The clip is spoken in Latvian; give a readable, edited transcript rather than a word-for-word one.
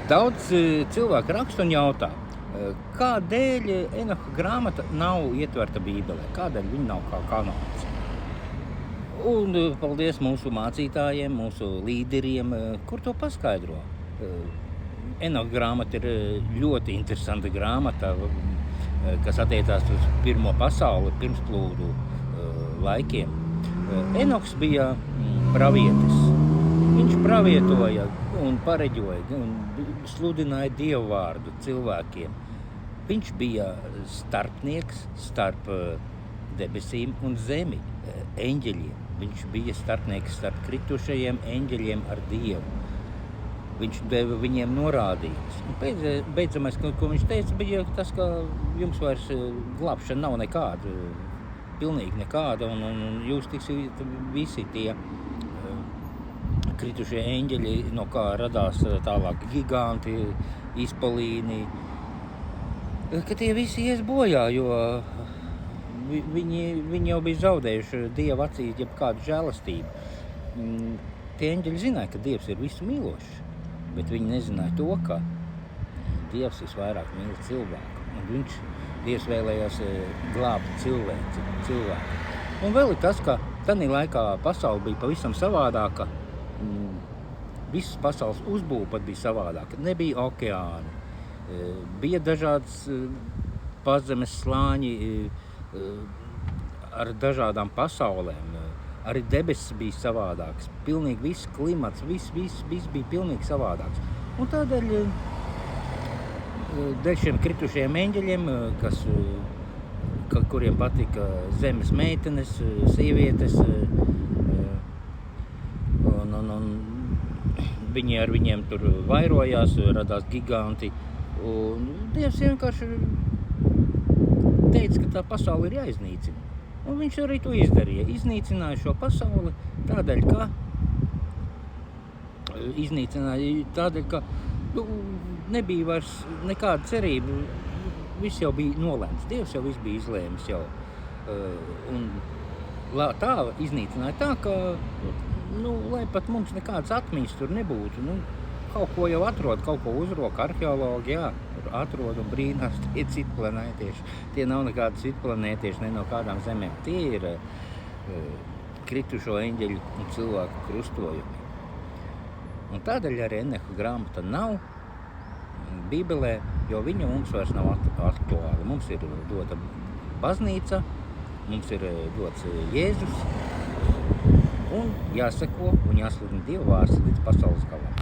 Daudz cilvēku raksta un jautā, kādēļ Enoha grāmata nav ietverta Bībelē, kādēļ viņa nav kā kanons. Un paldies mūsu mācītājiem, mūsu līderiem, kur to paskaidro. Enoha grāmata ir ļoti interesanta grāmata, kas attiecās uz pirmo pasauli, pirmsplūdu laikiem. Enohs bija pravietis. Viņš pravietoja un pareģoja un sludināja Dievu vārdu cilvēkiem. Viņš bija starpnieks starp debesīm un zemi, eņģeļiem. Viņš bija starpnieks starp kritušajiem eņģeļiem ar Dievu. Viņš deva viņiem norādījumus. Beidzamais, ko viņš teica, bija tas, ka jums vairs glābšana nav nekāda, pilnīgi nekāda, un jūs tiksiet visi tie kritušie eņģeļi, no kā radās tālāk giganti, izpalīni, ka tie visi ies bojā, jo viņi jau bija zaudējuši Dieva acīs jebkādu žēlastību. Tie eņģeļi zināja, ka Dievs ir visu mīlošs, bet viņi nezināja to, ka Dievs visvairāk mīl cilvēku, un Dievs vēlējās glābt cilvēku. Un vēl ir tas, ka tanī laikā pasaule bija pavisam savādāka. Visas pasaules uzbūve pat bija savādāka. Nebija okeāni, bija dažādas pazemes slāņi ar dažādām pasaulēm. Arī debesis bija savādāks. Pilnīgi viss klimats, viss bija pilnīgi savādāks. Un tādēļ dēļ šiem kritušajiem eņģeļiem, kuriem patika zemes meitenes, sievietes, un viņi ar viņiem tur vairojās, radās giganti. Un Dievs vienkārši teica, ka tā pasaule ir jāiznīcina. Un viņš arī to izdarīja. Iznīcināja šo pasauli tādēļ, ka nebija vairs nekāda cerība. Viss jau bija nolēmts. Dievs jau viss bija izlēmis jau. Un tā iznīcināja tā, ka lai pat mums nekādas atmiņas tur nebūtu, kaut ko jau atrod, kaut ko uzroka arheologi, atrod un brīnās, tie citplanētieši. Tie nav nekādi citplanētieši, ne no kādām zemēm. Tie ir kritušo eņģeļu un cilvēku krustojumi. Un tādēļ arī Enoha grāmata nav Bībelē, jo viņa mums vairs nav aktuāla. Mums ir dota baznīca, mums ir dots Jēzus, un jāseko un jāsludina Dieva vārds līdz pasaules galam.